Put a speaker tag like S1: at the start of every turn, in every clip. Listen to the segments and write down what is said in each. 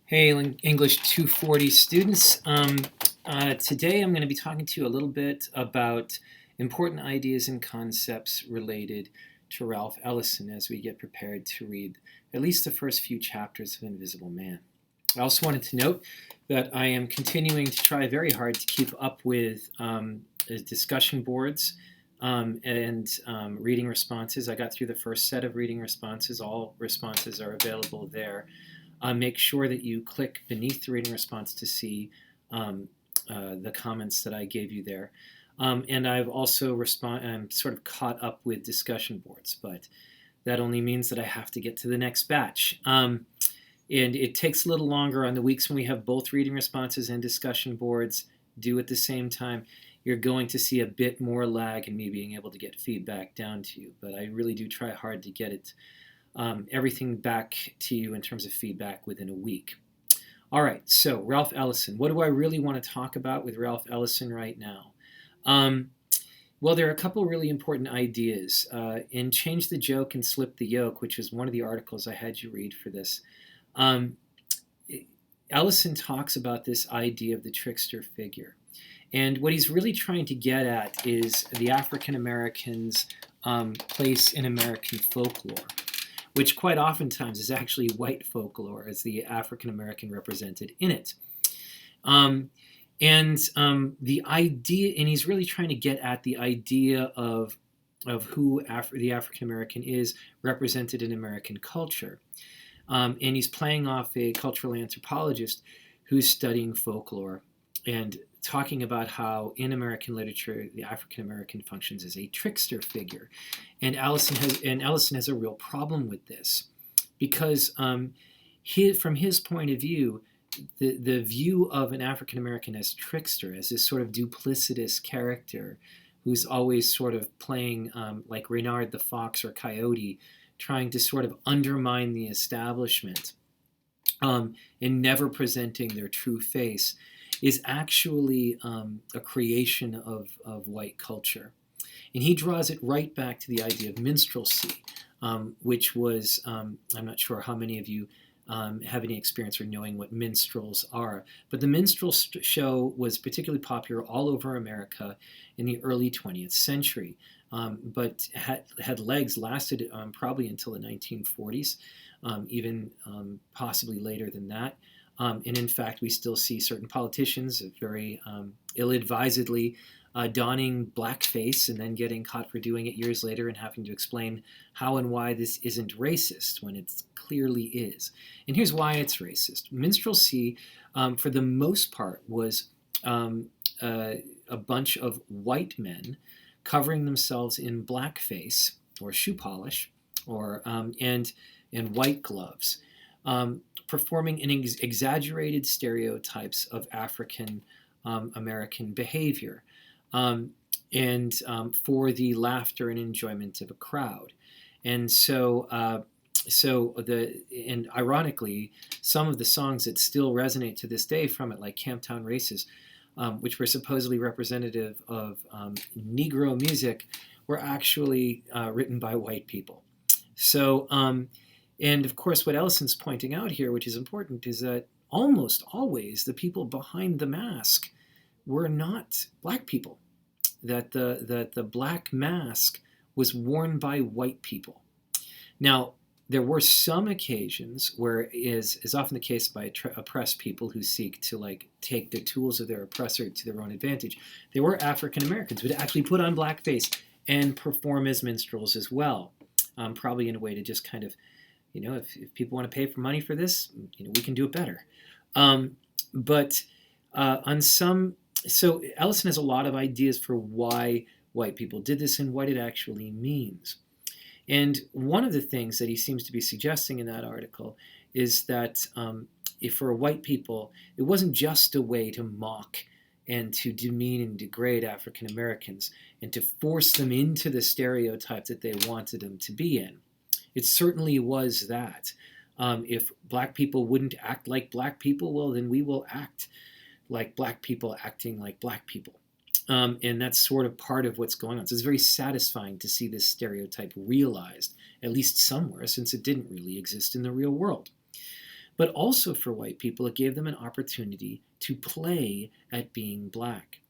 S1: Hey, English 240 students. Today I'm going to be talking to you a little bit about important ideas and concepts related to Ralph Ellison as we get prepared to read at least the first few chapters of Invisible Man. I also wanted to note that I am continuing to try very hard to keep up with discussion boards and reading responses. I got through the first set of reading responses. All responses are available there. Make sure that you click beneath the reading response to see the comments that I gave you there. And I've also I'm sort of caught up with discussion boards, but that only means that I have to get to the next batch. And it takes a little longer on the weeks when we have both reading responses and discussion boards due at the same time. You're going to see a bit more lag in me being able to get feedback down to you, but I really do try hard to get it everything back to you in terms of feedback within a week. All right, so Ralph Ellison. What do I really want to talk about with Ralph Ellison right now? Well, there are a couple really important ideas. In Change the Joke and Slip the Yoke, which is one of the articles I had you read for this, Ellison talks about this idea of the trickster figure. And what he's really trying to get at is the African American's place in American folklore, which quite oftentimes is actually white folklore, as the African American represented in it. The idea, and he's really trying to get at the idea of who the African American is represented in American culture. And he's playing off a cultural anthropologist who's studying folklore and talking about how in American literature the African American functions as a trickster figure, and Ellison has a real problem with this because from his point of view, the view of an African American as trickster, as this sort of duplicitous character who's always sort of playing like Reynard the Fox or Coyote, trying to sort of undermine the establishment and never presenting their true face, is actually a creation of white culture. And he draws it right back to the idea of minstrelsy, which was, I'm not sure how many of you have any experience or knowing what minstrels are, but the minstrel show was particularly popular all over America in the early 20th century, but had legs, lasted probably until the 1940s, even possibly later than that. And in fact, we still see certain politicians very ill-advisedly donning blackface and then getting caught for doing it years later and having to explain how and why this isn't racist when it clearly is. And here's why it's racist. Minstrelsy, for the most part, was a bunch of white men covering themselves in blackface or shoe polish or and white gloves, performing in exaggerated stereotypes of African American behavior, and for the laughter and enjoyment of a crowd. And and ironically, some of the songs that still resonate to this day from it, like Camptown Races, which were supposedly representative of Negro music, were actually written by white people. So, and of course, what Ellison's pointing out here, which is important, is that almost always the people behind the mask were not black people. That the black mask was worn by white people. Now, there were some occasions where, is often the case by oppressed people who seek to take the tools of their oppressor to their own advantage, there were African Americans who would actually put on blackface and perform as minstrels as well, probably in a way to just kind of, if people want to pay for money for this, we can do it better. So Ellison has a lot of ideas for why white people did this and what it actually means. And one of the things that he seems to be suggesting in that article is that if for white people, it wasn't just a way to mock and to demean and degrade African Americans and to force them into the stereotype that they wanted them to be in. It certainly was that. If black people wouldn't act like black people, well, then we will act like black people acting like black people. And that's sort of part of what's going on. So it's very satisfying to see this stereotype realized, at least somewhere, since it didn't really exist in the real world. But also for white people, it gave them an opportunity to play at being black.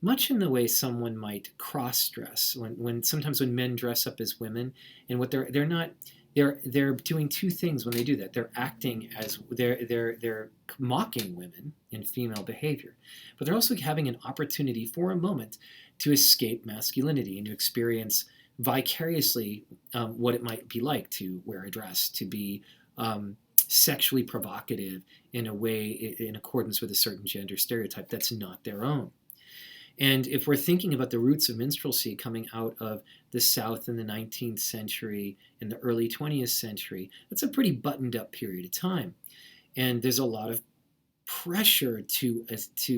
S1: Much in the way someone might cross-dress when sometimes when men dress up as women, and what they're not they're doing two things when they do that. They're acting as they're mocking women in female behavior, but they're also having an opportunity for a moment to escape masculinity and to experience vicariously what it might be like to wear a dress, to be sexually provocative in a way in accordance with a certain gender stereotype that's not their own. And if we're thinking about the roots of minstrelsy coming out of the South in the 19th century and the early 20th century, that's a pretty buttoned up period of time. And there's a lot of pressure to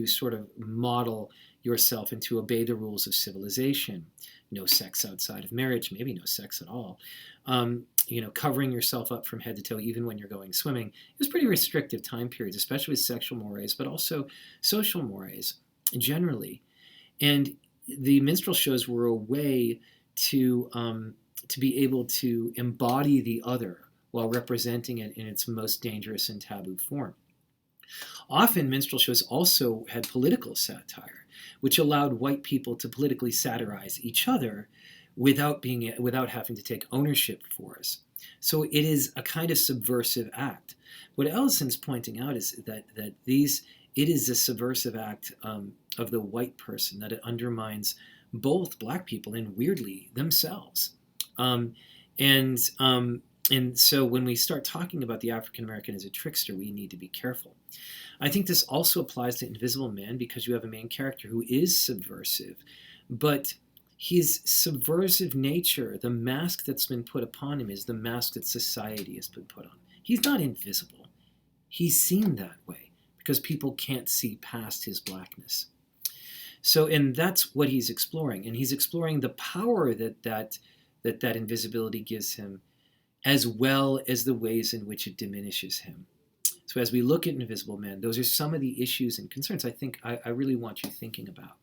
S1: sort of model yourself and to obey the rules of civilization. No sex outside of marriage, maybe no sex at all. Covering yourself up from head to toe, even when you're going swimming. It was pretty restrictive time periods, especially with sexual mores, but also social mores generally. And the minstrel shows were a way to be able to embody the other while representing it in its most dangerous and taboo form. Often, minstrel shows also had political satire, which allowed white people to politically satirize each other without having to take ownership for us. So it is a kind of subversive act. What Ellison's pointing out is that it is a subversive act of the white person, that it undermines both black people and, weirdly, themselves. And so when we start talking about the African American as a trickster, we need to be careful. I think this also applies to Invisible Man, because you have a main character who is subversive, but his subversive nature, the mask that's been put upon him, is the mask that society has been put on. He's not invisible. He's seen that way because people can't see past his blackness. So, and that's what he's exploring. And he's exploring the power that invisibility gives him, as well as the ways in which it diminishes him. So as we look at Invisible Man, those are some of the issues and concerns I think I really want you thinking about.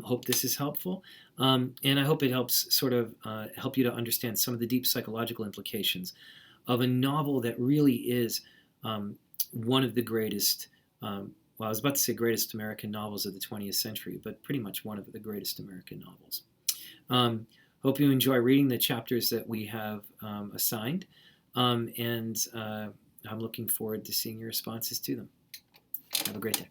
S1: Hope this is helpful. And I hope it helps sort of help you to understand some of the deep psychological implications of a novel that really is one of the greatest, well, I was about to say greatest American novels of the 20th century, but pretty much one of the greatest American novels. Hope you enjoy reading the chapters that we have assigned, and I'm looking forward to seeing your responses to them. Have a great day.